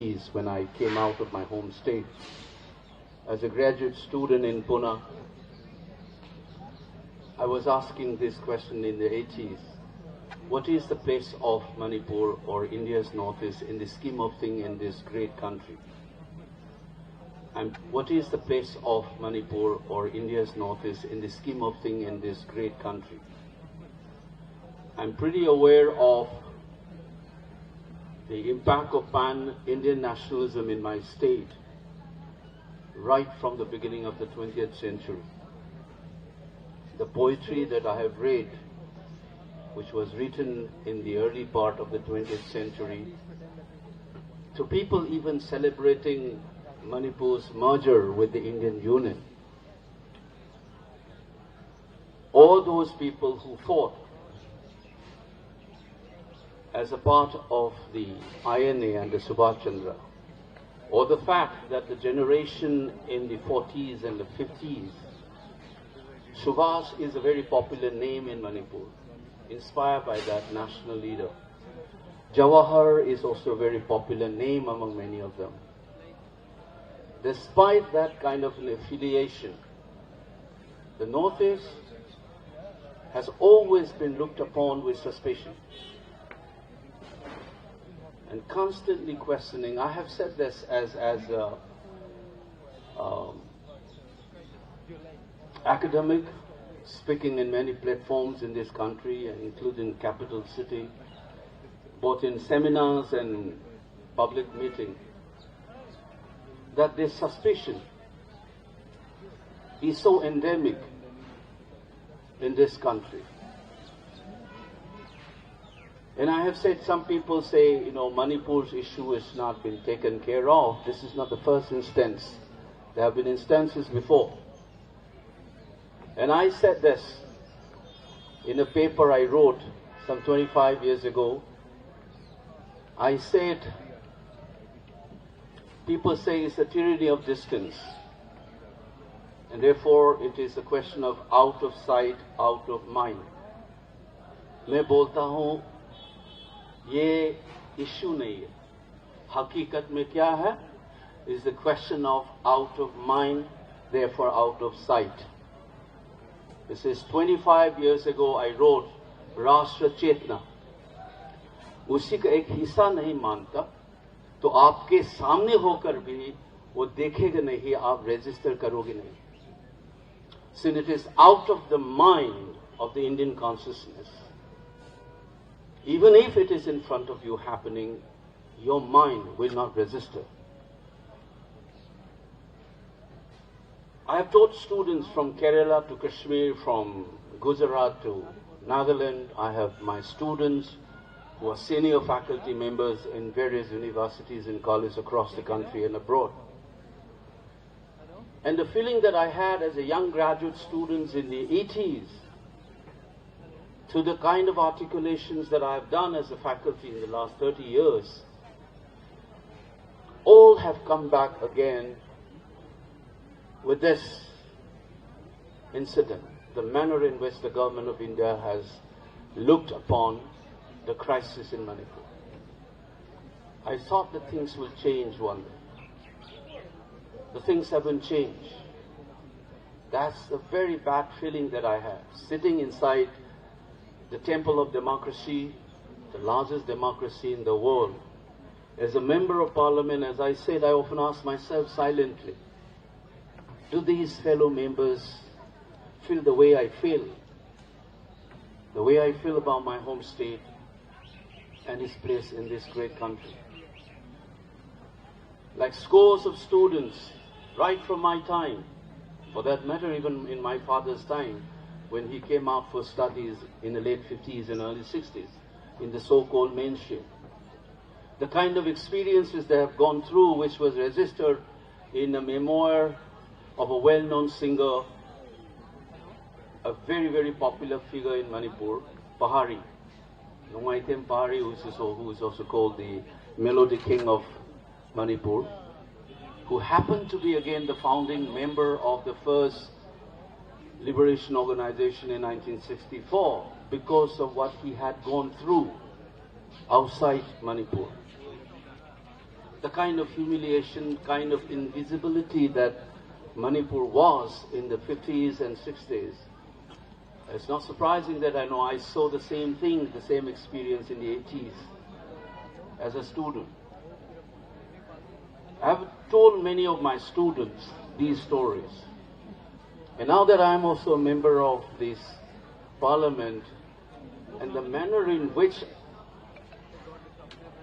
when I came out of my home state. As a graduate student in Punna, I was asking this question in the 80s. What is the place of Manipur or India's northeast in the scheme of things in this great country? And what is the place of Manipur or India's northeast in the scheme of things in this great country? I'm pretty aware of the impact of pan-Indian nationalism in my state right from the beginning of the 20th century. The poetry that I have read, which was written in the early part of the 20th century, to people even celebrating Manipur's merger with the Indian Union. All those people who fought as a part of the INA and the Subhash Chandra, or the fact that the generation in the 40s and the 50s, Subhash is a very popular name in Manipur, inspired by that national leader. Jawahar is also a very popular name among many of them. Despite that kind of an affiliation, the Northeast has always been looked upon with suspicion and constantly questioning. I have said this as academic, speaking in many platforms in this country, including capital city, both in seminars and public meetings, that this suspicion is so endemic in this country. And I have said, some people say, Manipur's issue has not been taken care of. This is not the first instance. There have been instances before. And I said this in a paper I wrote some 25 years ago. I said, people say it's a tyranny of distance. And therefore, it is a question of out of sight, out of mind. मैं बोलता हूँ, ये issue नहीं है. हकीकत में क्या है? Is the question of out of mind, therefore out of sight. This is 25 years ago I wrote राष्ट्र चेतना. उसी का एक हिस्सा नहीं मानता, तो आपके सामने होकर भी वो देखेगा नहीं, आप register करोगे नहीं. Since it is out of the mind of the Indian consciousness, even if it is in front of you happening, your mind will not register. I have taught students from Kerala to Kashmir, from Gujarat to Nagaland. I have my students who are senior faculty members in various universities and colleges across the country and abroad. And the feeling that I had as a young graduate student in the 80s, to the kind of articulations that I have done as a faculty in the last 30 years, all have come back again with this incident, the manner in which the government of India has looked upon the crisis in Manipur. I thought that things will change one day. The things haven't changed. That's a very bad feeling that I have, sitting inside the temple of democracy, the largest democracy in the world. As a member of parliament, as I said, I often ask myself silently, do these fellow members feel the way I feel? The way I feel about my home state and its place in this great country? Like scores of students, right from my time, for that matter even in my father's time, when he came out for studies in the late 50s and early 60s, in the so-called mainstream. The kind of experiences they have gone through, which was registered in a memoir of a well-known singer, a very, very popular figure in Manipur, Pahari. Nongaitem Pahari, who is also called the Melody King of Manipur, who happened to be again the founding member of the first liberation organization in 1964 because of what he had gone through outside Manipur. the kind of humiliation, kind of invisibility that Manipur was in the 50s and 60s. It's not surprising that I know I saw the same thing, the same experience in the 80s as a student. I've told many of my students these stories. And now that I'm also a member of this parliament, and the manner in which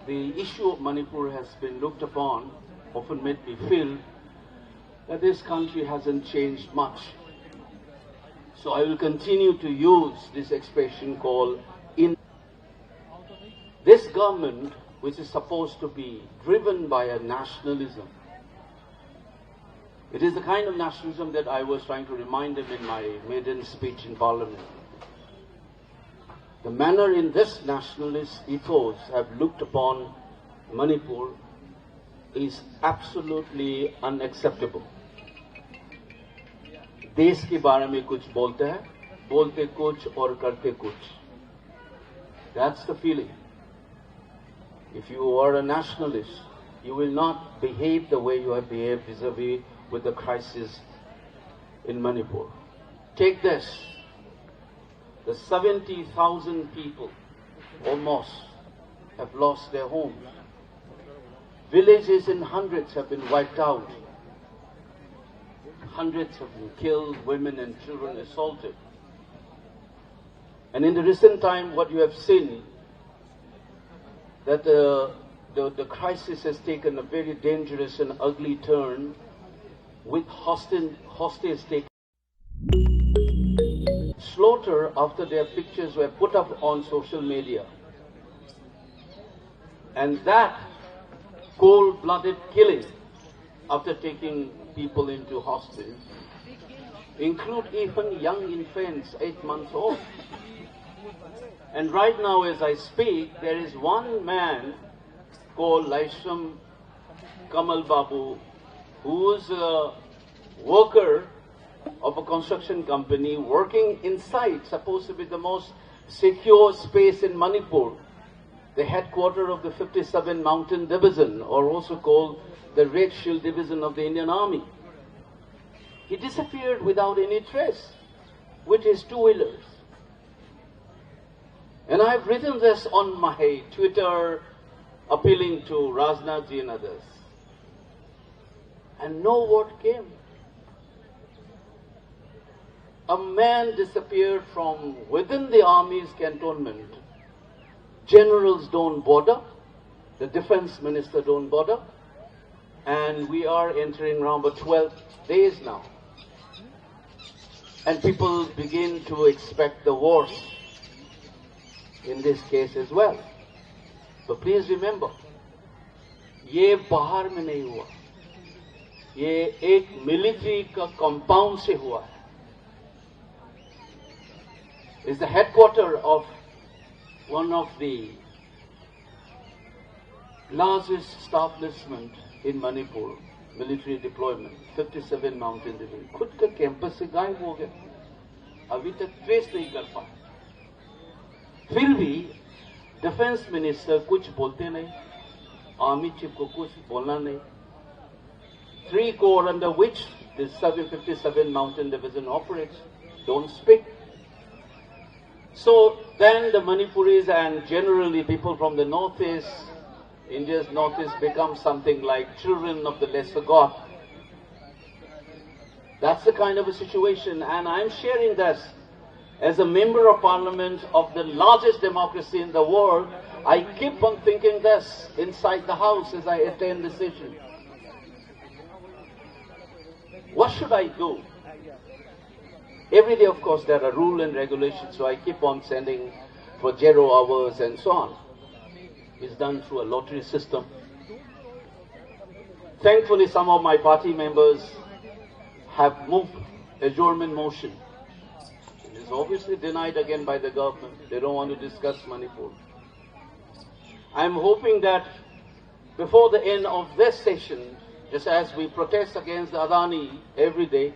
the issue of Manipur has been looked upon often made me feel that this country hasn't changed much. So I will continue to use this expression called in. This government, which is supposed to be driven by a nationalism, it is the kind of nationalism that I was trying to remind them in my maiden speech in Parliament. The manner in this nationalist ethos have looked upon Manipur is absolutely unacceptable. देश के बारे में कुछ बोलते हैं, बोलते कुछ और करते कुछ. That's the feeling. If you are a nationalist, you will not behave the way you have behaved vis-a-vis with the crisis in Manipur. Take this. The 70,000 people, almost, have lost their homes. Villages in hundreds have been wiped out. Hundreds have been killed, women and children assaulted. And in the recent time, what you have seen, that the crisis has taken a very dangerous and ugly turn, with hostage taking slaughter after their pictures were put up on social media. And that cold-blooded killing after taking people into hostage include even young infants, 8 months old. And right now as I speak, there is one man called Laisham Kamal Babu, who is a worker of a construction company working inside, supposed to be the most secure space in Manipur, the headquarters of the 57 Mountain Division, or also called the Red Shield Division of the Indian Army. He disappeared without any trace with his two-wheelers. And I've written this on my Twitter, appealing to Rajnath ji and others. And no word came. A man disappeared from within the army's cantonment. Generals don't bother. The defense minister don't bother. And we are entering around the 12 days now. And people begin to expect the worst in this case as well. So please remember, ये बाहर में नहीं हुआ, ये एक military का compound से हुआ है. It's the headquarters of one of the largest establishment in Manipur, military deployment, 57 Mountain Division. खुद का कैंपस से गायब हो गया, अभी तक ट्रेस नहीं कर पाए. फिर भी डिफेंस मिनिस्टर कुछ बोलते नहीं, आर्मी चीफ को कुछ बोलना नहीं. 3 corps under which the 757 Mountain Division operates don't speak. So then the Manipuris and generally people from the northeast, India's northeast, become something like children of the lesser God. That's the kind of a situation, and I'm sharing this as a member of parliament of the largest democracy in the world. I keep on thinking this inside the house as I attend the session. What should I do? Every day, of course, there are rules and regulations, so I keep on sending for 0 hours and so on. It's done through a lottery system. Thankfully, some of my party members have moved adjournment motion. It is obviously denied again by the government. They don't want to discuss Manipur. I'm hoping that before the end of this session, just as we protest against Adani every day,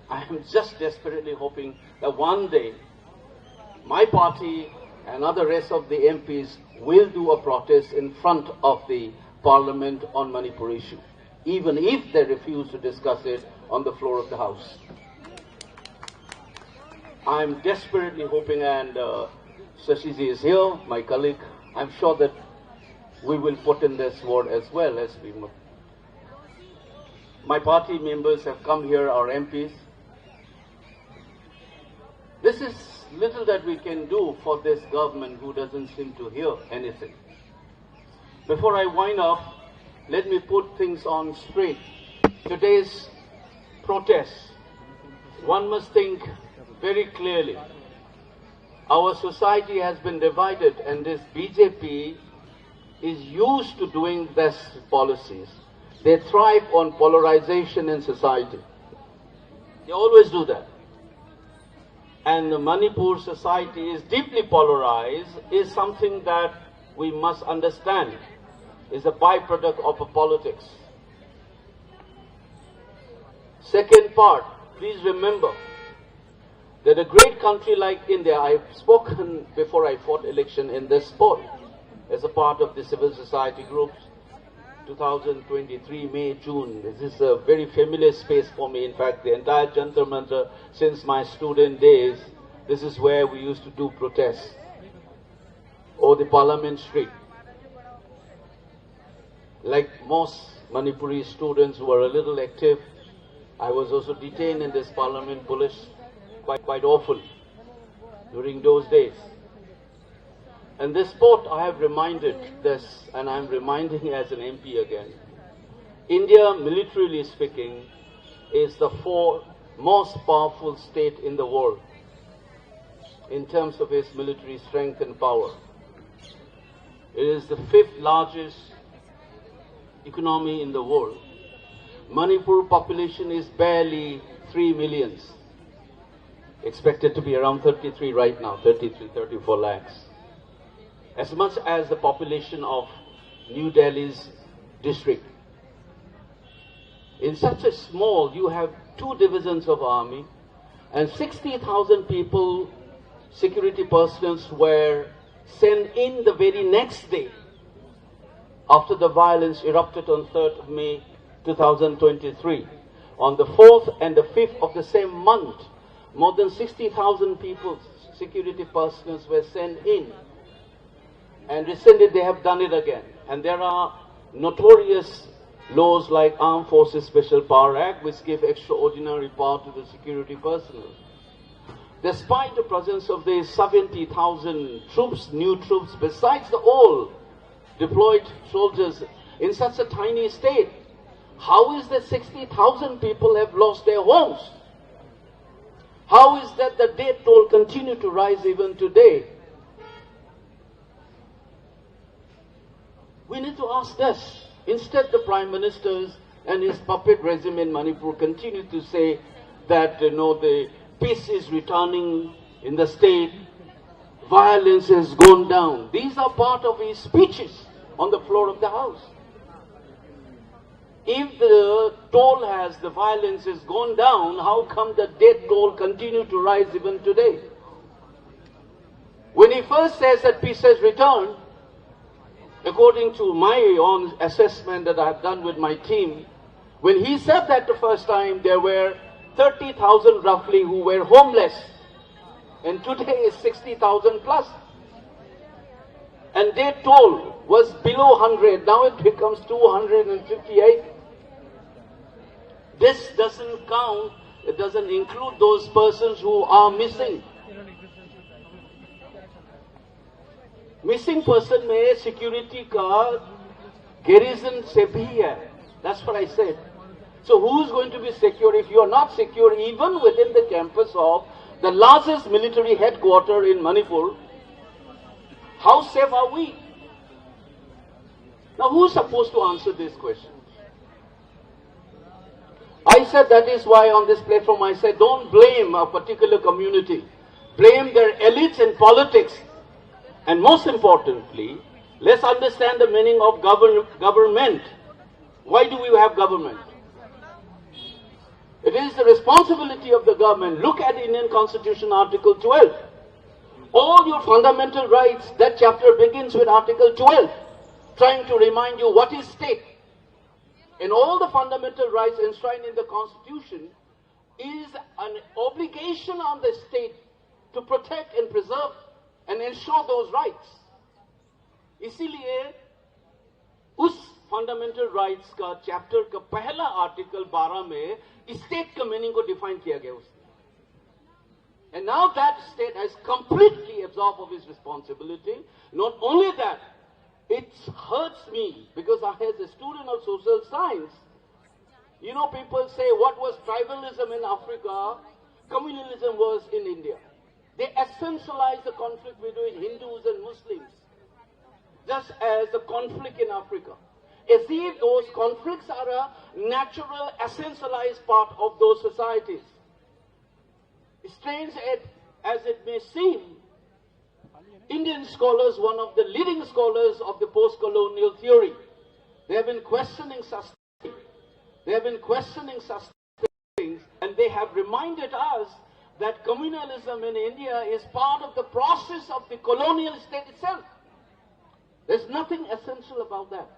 I am just desperately hoping that one day my party and other rest of the MPs will do a protest in front of the Parliament on Manipur issue, even if they refuse to discuss it on the floor of the House. I'm desperately hoping, and Shashiji is here, my colleague, I'm sure that we will put in this word as well as we move. My party members have come here, our MPs. This is little that we can do for this government who doesn't seem to hear anything. Before I wind up, let me put things on straight. Today's protest, one must think very clearly. Our society has been divided, and this BJP is used to doing this policies. They thrive on polarization in society. They always do that. And the Manipur society is deeply polarized, is something that we must understand is a byproduct of a politics. Second part, please remember that a great country like India, I've spoken before I fought election in this sport as a part of the civil society groups, 2023, May, June. This is a very familiar space for me. In fact, the entire jantar mantar since my student days, this is where we used to do protests, or the Parliament Street. Like most Manipuri students who were a little active, I was also detained in this Parliament police quite often during those days. And this sport, I have reminded this, and I'm reminding as an MP again. India, militarily speaking, is the fourth most powerful state in the world in terms of its military strength and power. It is the fifth largest economy in the world. Manipur population is barely 3 million. Expected to be around 33 right now, 33, 34 lakhs. As much as the population of New Delhi's district. In such a small, you have 2 divisions of army and 60,000 people, security personnel were sent in the very next day after the violence erupted on 3rd of May 2023. On the 4th and the 5th of the same month, more than 60,000 people, security personnel were sent in. And recently they have done it again. And there are notorious laws like Armed Forces Special Power Act, which give extraordinary power to the security personnel. Despite the presence of these 70,000 troops, new troops, besides the old deployed soldiers in such a tiny state, how is that 60,000 people have lost their homes? How is that the death toll continue to rise even today? We need to ask this. Instead, the Prime Minister and his puppet regime in Manipur continue to say that, the peace is returning in the state, violence has gone down. These are part of his speeches on the floor of the House. If the the violence has gone down, how come the death toll continue to rise even today? When he first says that peace has returned, according to my own assessment that I have done with my team, when he said that the first time, there were 30,000 roughly who were homeless. And today is 60,000 plus. And death toll was below 100. Now it becomes 258. This doesn't count, it doesn't include those persons who are missing. Missing person में security का garrison से भी है. That's what I said. So who's going to be secure if you are not secure even within the campus of the largest military headquarters in Manipur? How safe are we? Now who's supposed to answer this question? I said that is why on this platform I said don't blame a particular community. Blame their elites in politics. And most importantly, let's understand the meaning of government. Why do we have government? It is the responsibility of the government. Look at Indian Constitution, Article 12. All your fundamental rights, that chapter begins with Article 12. trying to remind you what is state. And all the fundamental rights enshrined in the Constitution is an obligation on the state to protect and preserve and ensure those rights. इसीलिए उस fundamental rights का chapter का पहला article 12 में state का meaning को define किया गया उसने. And now that state has completely absorbed of his responsibility. Not only that, it hurts me because as a student of social science, you know, people say what was tribalism in Africa, communalism was in India. They essentialize the conflict between Hindus and Muslims, just as the conflict in Africa. As if those conflicts are a natural, essentialized part of those societies. Strange as it may seem, Indian scholars, one of the leading scholars of the post-colonial theory, they have been questioning such things. They have been questioning such things, and they have reminded us that communalism in India is part of the process of the colonial state itself. There's nothing essential about that.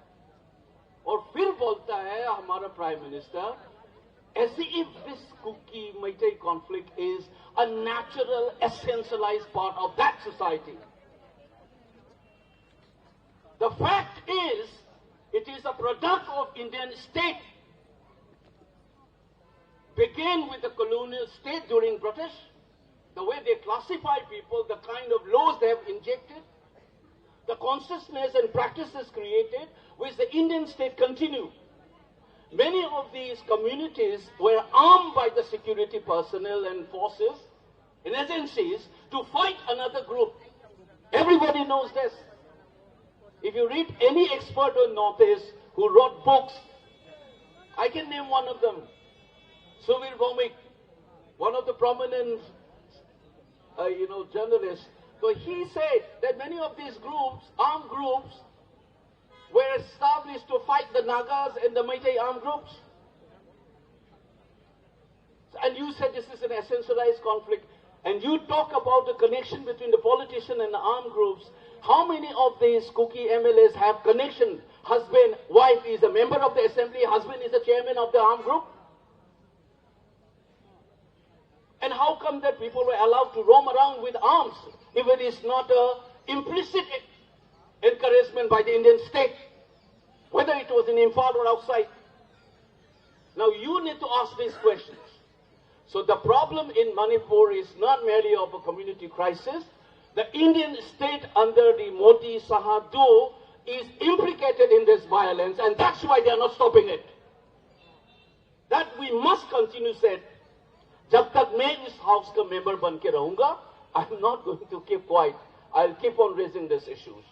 और फिर बोलता है हमारा prime minister, as if this Kuki Meitei conflict is a natural, essentialized part of that society. The fact is, it is a product of Indian state. Began with the colonial state during British, the way they classify people, the kind of laws they have injected, the consciousness and practices created, which the Indian state continued. Many of these communities were armed by the security personnel and forces and agencies to fight another group. Everybody knows this. If you read any expert on Northeast who wrote books, I can name one of them, Suvir Bhomik, one of the prominent, journalists. So he said that many of these groups, armed groups, were established to fight the Nagas and the Meitei armed groups. And you said this is an essentialized conflict. And you talk about the connection between the politician and the armed groups. How many of these Kuki MLAs have connection? Husband, wife is a member of the assembly, husband is the chairman of the armed group. And how come that people were allowed to roam around with arms if it is not an implicit encouragement by the Indian state, whether it was in Imphal or outside? Now you need to ask these questions. So the problem in Manipur is not merely of a community crisis. The Indian state under the Modi Sahadu is implicated in this violence, and that's why they are not stopping it. That we must continue said. जब तक मैं इस house का member बन के रहूंगा, I'm not going to keep quiet. I'll keep on raising these issues.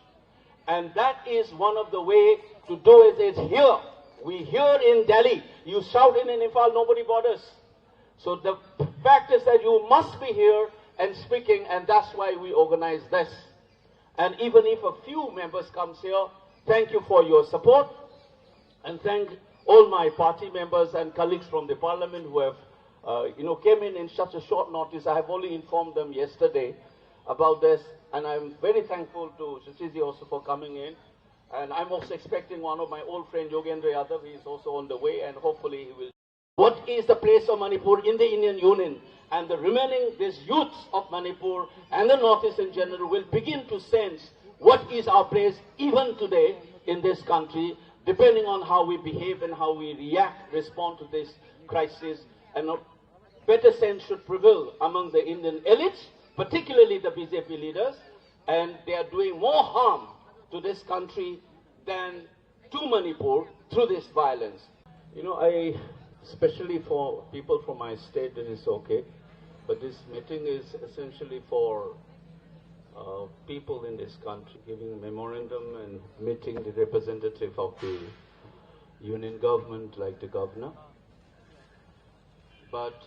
And that is one of the way to do it is here. We here in Delhi, you shout in Imphal, nobody bothers. So the fact is that you must be here and speaking, and that's why we organize this. And even if a few members comes here, thank you for your support, and thank all my party members and colleagues from the parliament who have came in such a short notice. I have only informed them yesterday about this, and I'm very thankful to Shashiji also for coming in. And I'm also expecting one of my old friend Yogendra Yadav. He is also on the way, and hopefully he will. What is the place of Manipur in the Indian Union? And the remaining, these youths of Manipur and the Northeast in general will begin to sense what is our place even today in this country, depending on how we behave and how we react, respond to this crisis. And a better sense should prevail among the Indian elites, particularly the BJP leaders, and they are doing more harm to this country than to Manipur through this violence. Especially for people from my state, it is okay, but this meeting is essentially for people in this country, giving a memorandum and meeting the representative of the union government like the governor. But